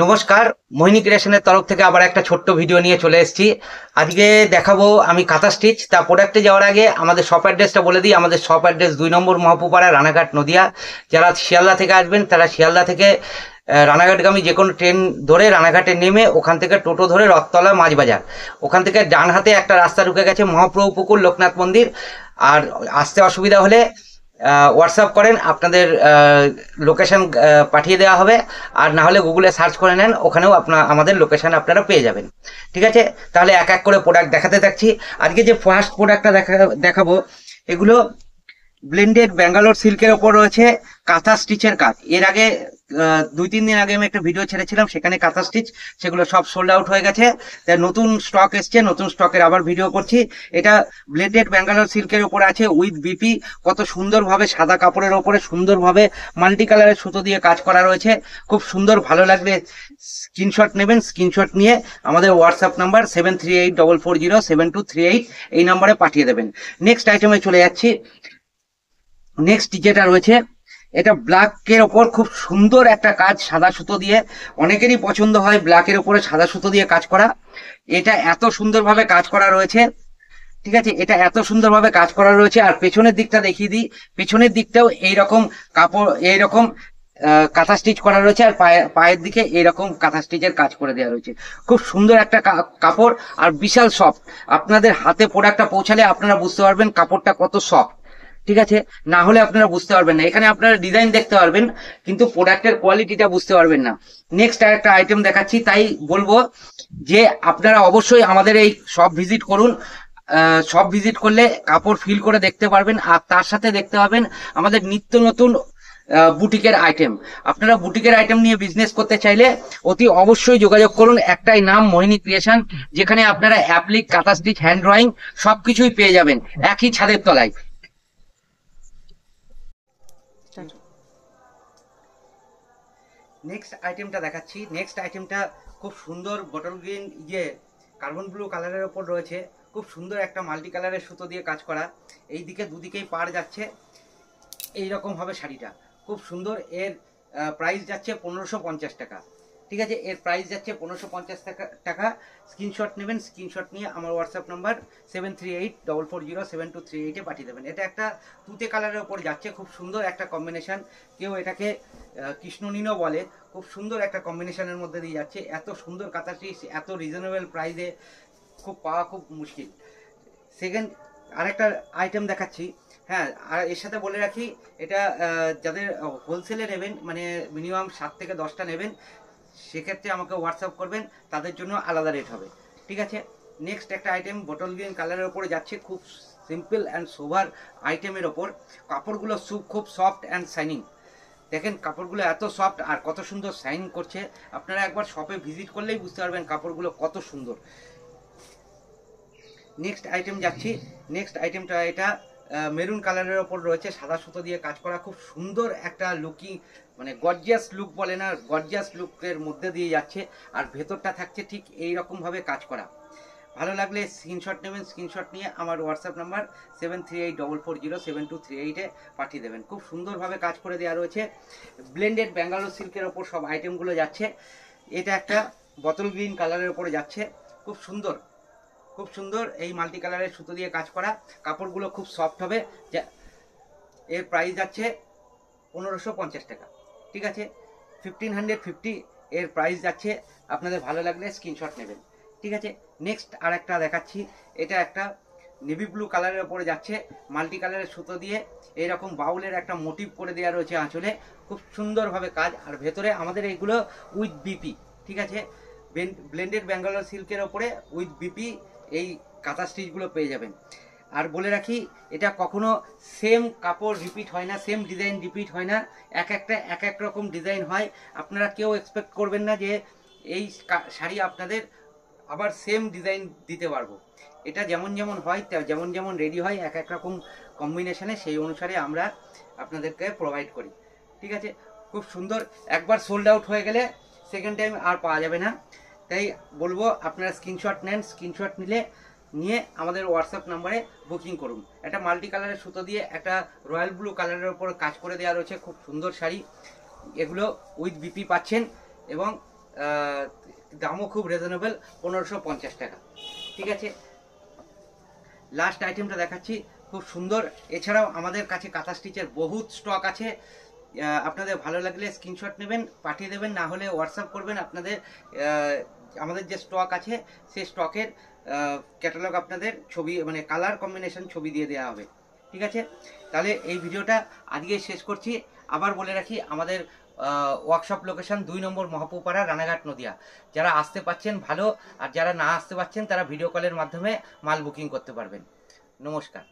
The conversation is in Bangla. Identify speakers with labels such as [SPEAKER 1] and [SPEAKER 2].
[SPEAKER 1] নমস্কার। মোহিনী ক্রিয়েশনের তরফ থেকে আবার একটা ছোট্ট ভিডিও নিয়ে চলে এসেছি। আজকে দেখাবো আমি কাঁথা স্টিচ। তা প্রোডাক্টে যাওয়ার আগে আমাদের শপ অ্যাড্রেসটা বলে দিই। আমাদের শপ অ্যাড্রেস 2 নম্বর মহপুপাড়া, রানাঘাট, নদিয়া। যারা শিয়ালদা থেকে আসবেন তারা শিয়ালদা থেকে রানাঘাটগামী যে কোনো ট্রেন ধরে রানাঘাটে নেমে ওখান থেকে টোটো ধরে রথতলা মাছবাজার, ওখান থেকে ডান হাতে একটা রাস্তা ঢুকে গেছে মহাপ্রভু পুকুর, লোকনাথ মন্দির। আর আসতে অসুবিধা হলে হোয়াটসঅ্যাপ করেন, আপনাদের লোকেশন পাঠিয়ে দেওয়া হবে। আর না হলে গুগলে সার্চ করে নেন, ওখানেও আমাদের লোকেশন আপনারা পেয়ে যাবেন। ঠিক আছে, তাহলে এক এক করে প্রোডাক্ট দেখাতে থাকছি। আজকে যে ফার্স্ট প্রোডাক্টটা দেখাবো, এগুলো ব্লেন্ডেড ব্যাঙ্গালোর সিল্কের ওপর রয়েছে কাঁথা স্টিচের কাজ। এর আগে 2-3 দিন আগে আমি একটা ভিডিও ছেড়েছিলাম, সেখানে কাঁথা স্টিচ, সেগুলো সব সোল্ড আউট হয়ে গেছে। তাই নতুন স্টক এসছে, নতুন স্টকের আবার ভিডিও করছি। এটা ব্লেন্ডেড ব্যাঙ্গালোর সিল্কের ওপর আছে উইথ বিপি। কত সুন্দরভাবে সাদা কাপড়ের ওপরে সুন্দরভাবে মাল্টি কালারের সুতো দিয়ে কাজ করা রয়েছে, খুব সুন্দর। ভালো লাগলে স্ক্রিনশট নেবেন, স্ক্রিনশট নিয়ে আমাদের হোয়াটসঅ্যাপ নাম্বার 7384407238 এই নাম্বারে পাঠিয়ে দেবেন। নেক্সট আইটেমে চলে যাচ্ছি। নেক্সট যেটা রয়েছে, এটা ব্ল্যাকের ওপর খুব সুন্দর একটা কাজ সাদা সুতো দিয়ে। অনেকেরই পছন্দ হয় ব্ল্যাকের ওপরে সাদা সুতো দিয়ে কাজ করা। এটা এত সুন্দরভাবে কাজ করা রয়েছে, ঠিক আছে, এটা এত সুন্দরভাবে কাজ করা রয়েছে। আর পেছনের দিকটা দেখিয়ে দিই, পেছনের দিকটাও এইরকম কাপড়, এইরকম কাঁথা স্টিচ করা রয়েছে। আর পায়ের দিকে এইরকম কাঁথা স্টিচের কাজ করে দেওয়া রয়েছে। খুব সুন্দর একটা কাপড়, আর বিশাল সফট। আপনাদের হাতে প্রোডাক্টটা পৌঁছালে আপনারা বুঝতে পারবেন কাপড়টা কত সফট। ঠিক আছে, না হলে আপনারা বুঝতে পারবেন না। এখানে আপনারা ডিজাইন দেখতে পারবেন কিন্তু প্রোডাক্টের কোয়ালিটিটা বুঝতে পারবেন না। নেক্সট আরেকটা আইটেম দেখাচ্ছি, তাই বলবো যে আপনারা অবশ্যই আমাদের এই শপ ভিজিট করুন। শপ ভিজিট করলে কাপড় ফিল করে দেখতে পারবেন, আর তার সাথে দেখতে পাবেন আমাদের নিত্য নতুন বুটিকের আইটেম। আপনারা বুটিকের আইটেম নিয়ে বিজনেস করতে চাইলে অতি অবশ্যই যোগাযোগ করুন। একটাই নাম, মোহিনী ক্রিয়েশন, যেখানে আপনারা অ্যাপ্লিক, কাঁথা স্টিচ, হ্যান্ড ড্রয়িং সবকিছুই পেয়ে যাবেন একই ছাদের তলায়। নেক্সট আইটেমটা দেখাচ্ছি। নেক্সট আইটেমটা খুব সুন্দর বটল গ্রিন, কার্বন ব্লু কালারের ওপর রয়েছে। খুব সুন্দর একটা মাল্টি কালারের সুতো দিয়ে কাজ করা। এই দিকে দুদিকেই পাড় যাচ্ছে, এইরকম হবে শাড়িটা, খুব সুন্দর। এর প্রাইস যাচ্ছে 1550 টাকা। ঠিক আছে, এর প্রাইস যাচ্ছে 1550 টাকা। স্ক্রিনশট নেবেন, স্ক্রিনশট নিয়ে আমার হোয়াটসঅ্যাপ নাম্বার 7384407238 পাঠিয়ে দেবেন। এটা একটা তুতে কালারের ওপর যাচ্ছে, খুব সুন্দর একটা কম্বিনেশন। কেউ এটাকে কৃষ্ণনীলও বলে। খুব সুন্দর একটা কম্বিনেশনের মধ্যে দিয়ে যাচ্ছে। এত সুন্দর কাঁথা স্টিচ এত রিজনেবল প্রাইসে খুব পাওয়া খুব মুশকিল। সেকেন্ড আরেকটা আইটেম দেখাচ্ছি। হ্যাঁ, আর এর সাথে বলে রাখি, এটা যাদের হোলসেলে নেবেন, মানে মিনিমাম 7 থেকে 10টা নেবেন, সেক্ষেত্রে আমাকে হোয়াটসঅ্যাপ করবেন, তাদের জন্য আলাদা রেট হবে। ঠিক আছে, নেক্সট একটা আইটেম বটল গ্রিন কালারের ওপরে যাচ্ছে, খুব সিম্পল অ্যান্ড সোভার আইটেমের ওপর। কাপড়গুলো খুব সফট অ্যান্ড শাইনিং। দেখেন কাপড়গুলো এত সফট আর কত সুন্দর শাইন করছে। আপনারা একবার শপে ভিজিট করলেই বুঝতে পারবেন কাপড়গুলো কত সুন্দর। নেক্সট আইটেম যাচ্ছি। নেক্সট আইটেমটা এটা মেরুন কালারের ওপর রয়েছে, সাদা সুতো দিয়ে কাজ করা। খুব সুন্দর একটা লুকিং, মানে গর্জিয়াস লুক বলে না, গর্জিয়াস লুকের মধ্যে দিয়ে যাচ্ছে। আর ভেতরটা থাকছে ঠিক এই রকম ভাবে কাজ করা। ভালো লাগলে স্ক্রিনশট নেবেন, স্ক্রিনশট নিয়ে আমার হোয়াটসঅ্যাপ নাম্বার 7384407238 পাঠিয়ে দেবেন। খুব সুন্দরভাবে কাজ করে দেওয়া রয়েছে। ব্লেন্ডেড ব্যাঙ্গালোর সিল্কের ওপর সব আইটেমগুলো যাচ্ছে। এটা একটা বটল গ্রিন কালারের ওপরে যাচ্ছে, খুব সুন্দর, খুব সুন্দর। এই মাল্টি কালারের সুতো দিয়ে কাজ করা, কাপড়গুলো খুব সফট হবে। এর প্রাইস যাচ্ছে 1550 টাকা। ঠিক আছে, 1550 এর প্রাইস যাচ্ছে। আপনাদের ভালো লাগলে স্ক্রিনশট নেবেন। ঠিক আছে, নেক্সট আর একটা দেখাচ্ছি। এটা একটা নেভি ব্লু কালারের ওপরে যাচ্ছে, মাল্টি কালারের সুতো দিয়ে এইরকম বাউলের একটা মোটিভ করে দেওয়া রয়েছে আঁচলে। খুব সুন্দরভাবে কাজ। আর ভেতরে আমাদের এইগুলো উইথ বিপি। ঠিক আছে, ব্লেন্ডেড ব্যাঙ্গালোর সিল্কের ওপরে উইথ বিপি এই কাঁথা স্টিচগুলো পেয়ে যাবেন। আর বলে রাখি, এটা কখনো সেম কাপড় রিপিট হয় না, সেম ডিজাইন রিপিট হয় না। একটা এক এক রকম ডিজাইন হয়। আপনারা কেউ এক্সপেক্ট করবেন না যে এই শাড়ি আপনাদের আবার সেম ডিজাইন দিতে পারবো। এটা যেমন যেমন হয়, যেমন যেমন রেডি হয় এক এক রকম কম্বিনেশনে, সেই অনুসারে আমরা আপনাদেরকে প্রোভাইড করি। ঠিক আছে, খুব সুন্দর। একবার সোল্ড আউট হয়ে গেলে সেকেন্ড টাইম আর পাওয়া যাবে না। তাই বলবো আপনারা স্ক্রিনশট নেন, স্ক্রিনশট নিয়ে আমাদের হোয়াটসঅ্যাপ নাম্বারে বুকিং করুন। একটা মাল্টি কালারের সুতো দিয়ে একটা রয়্যাল ব্লু কালারের ওপর কাজ করে দেওয়া রয়েছে, খুব সুন্দর শাড়ি। এগুলো উইথ বিপি পাচ্ছেন এবং দামও খুব রিজনেবল, 1550 টাকা। ঠিক আছে, লাস্ট আইটেমটা দেখাচ্ছি, খুব সুন্দর। এছাড়াও আমাদের কাছে কাঁথা স্টিচের বহুত স্টক আছে, আপনাদের ভালো লাগলে স্ক্রিনশট নেবেন, পাঠিয়ে দেবেন, না হলে হোয়াটসঅ্যাপ করবেন। আপনাদের আমাদের যে স্টক আছে সেই স্টকের ক্যাটালগ আপনাদের ছবি মানে কালার কম্বিনেশন ছবি দিয়ে দেওয়া হবে। ঠিক আছে, তাহলে এই ভিডিওটা আজকে শেষ করছি। আবার বলে রাখি, আমাদের ওয়ার্কশপ লোকেশন 2 নম্বর মহাপুপাড়া, রানাঘাট, নদিয়া। যারা আসতে পাচ্ছেন ভালো, আর যারা না আসতে পাচ্ছেন তারা ভিডিও কলের মাধ্যমে মাল বুকিং করতে পারবেন। নমস্কার।